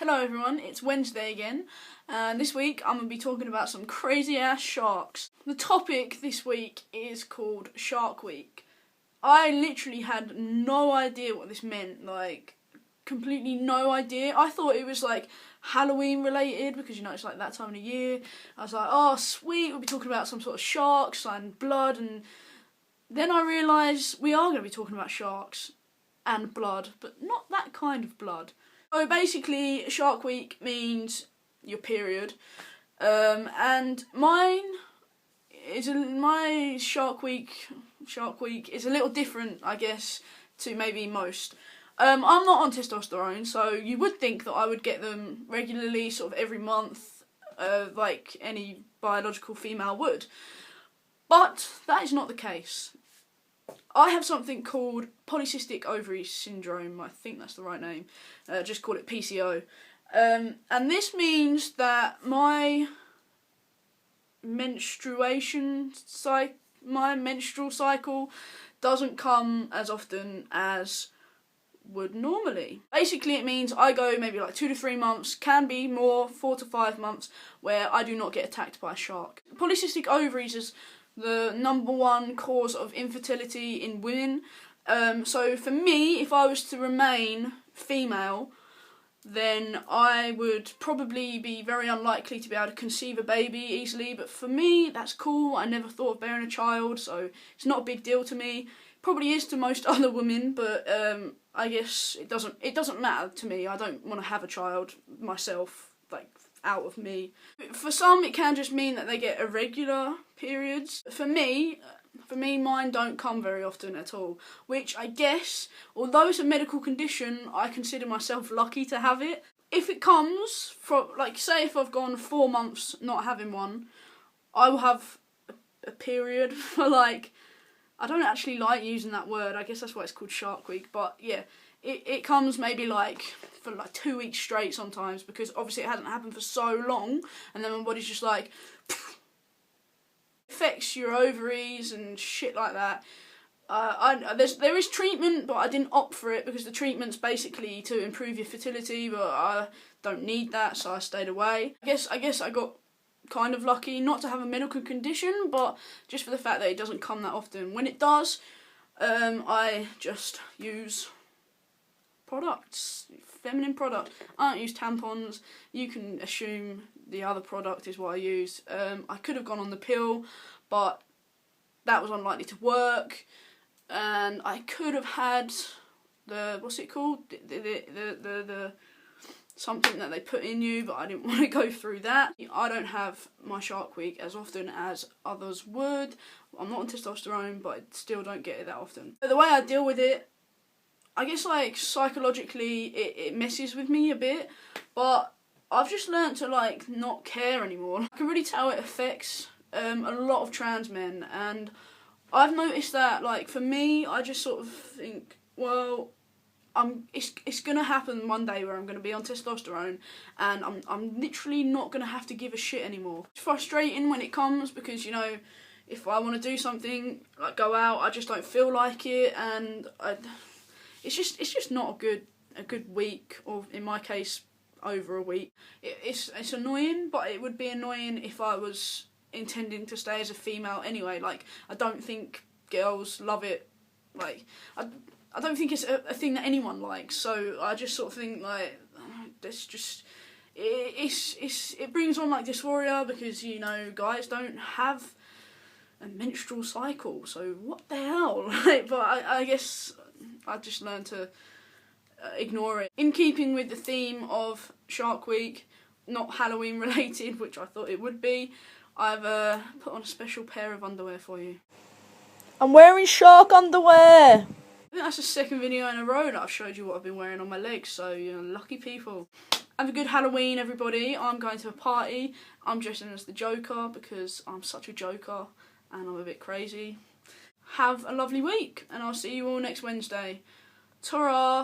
Hello everyone, it's Wednesday again, and this week I'm going to be talking about some crazy ass sharks. The topic this week is called Shark Week. I literally had no idea what this meant, completely no idea. I thought it was Halloween related because it's that time of the year. I was like, oh sweet, we'll be talking about some sort of sharks and blood, and then I realised we are going to be talking about sharks and blood, but not that kind of blood. So basically, Shark Week means your period, and my Shark Week is a little different, I guess, to maybe most. I'm not on testosterone, so you would think that I would get them regularly, sort of every month, like any biological female would. But that is not the case. I have something called polycystic ovary syndrome. I think that's the right name. Just call it PCO. And this means that my menstrual cycle doesn't come as often as would normally. Basically, it means I go maybe 2 to 3 months, can be more, 4 to 5 months, where I do not get attacked by a shark. Polycystic ovaries is the #1 cause of infertility in women. So for me, if I was to remain female, then I would probably be very unlikely to be able to conceive a baby easily. But for me, that's cool. I never thought of bearing a child, so it's not a big deal to me. Probably is to most other women, but I guess it doesn't matter to me. I don't want to have a child myself, out of me. For some, it can just mean that they get irregular periods. For me, mine don't come very often at all, which I guess, although it's a medical condition, I consider myself lucky to have it. If it comes from, say if I've gone 4 months not having one, I will have a period for I don't actually like using that word, I guess that's why it's called Shark Week, but yeah, it comes maybe for 2 weeks straight sometimes, because obviously it hasn't happened for so long, and then my body's just affects your ovaries and shit like that. There is treatment, but I didn't opt for it because the treatment's basically to improve your fertility, but I don't need that, so I stayed away. I guess I got kind of lucky not to have a medical condition, but just for the fact that it doesn't come that often. When it does, I just use products, feminine product. I don't use tampons. You can assume the other product is what I use. I could have gone on the pill, but that was unlikely to work, and I could have had the, what's it called, the something that they put in you, but I didn't want to go through that. I don't have my Shark Week as often as others would. I'm not on testosterone, but I still don't get it that often. But the way I deal with it, I guess psychologically it messes with me a bit, but I've just learnt to not care anymore. I can really tell it affects a lot of trans men, and I've noticed that for me, I just sort of think, well, it's gonna happen one day where I'm gonna be on testosterone, and I'm literally not gonna have to give a shit anymore. It's frustrating when it comes because if I want to do something go out, I just don't feel like it, and it's just not a good week, or in my case, over a week. It's annoying, but it would be annoying if I was intending to stay as a female anyway. I don't think girls love it. I don't think it's a thing that anyone likes, so I just sort of think it brings on dysphoria because guys don't have a menstrual cycle, so what the hell? But I guess I just learned to ignore it. In keeping with the theme of Shark Week, not Halloween related, which I thought it would be, I've put on a special pair of underwear for you. I'm wearing shark underwear! I think that's the second video in a row that I've showed you what I've been wearing on my legs, so lucky people. Have a good Halloween, everybody. I'm going to a party. I'm dressing as the Joker because I'm such a joker and I'm a bit crazy. Have a lovely week, and I'll see you all next Wednesday. Ta-ra!